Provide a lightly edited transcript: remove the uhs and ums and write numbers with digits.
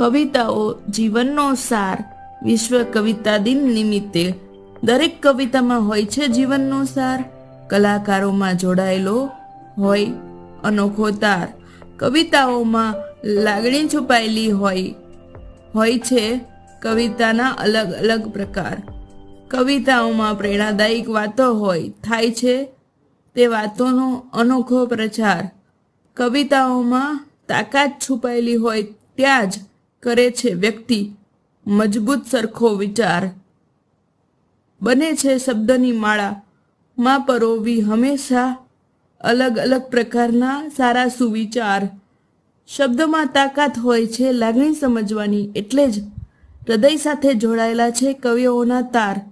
કવિતાઓ જીવનનો સાર. વિશ્વ કવિતા દિન નિમિત્તે દરેક કવિતામાં હોય છે જીવનનો સાર. કલાકારોમાં જોડાયેલો હોય અનોખો તાર. કવિતાઓમાં લાગણી છુપાયેલી હોય છે કવિતાના અલગ અલગ પ્રકાર. કવિતાઓમાં પ્રેરણાદાયક વાતો થાય છે તે વાતોનો અનોખો પ્રચાર. કવિતાઓમાં તાકાત છુપાયેલી હોય ત્યાં જ કરે છે વ્યક્તિ મજબૂત સરખો વિચાર. બને છે શબ્દની માળા માં પરોવી હંમેશા અલગ અલગ પ્રકારના સારા સુવિચાર. શબ્દમાં તાકાત હોય છે લાગણી સમજવાની, એટલે જ હૃદય સાથે જોડાયેલા છે કવિઓના તાર.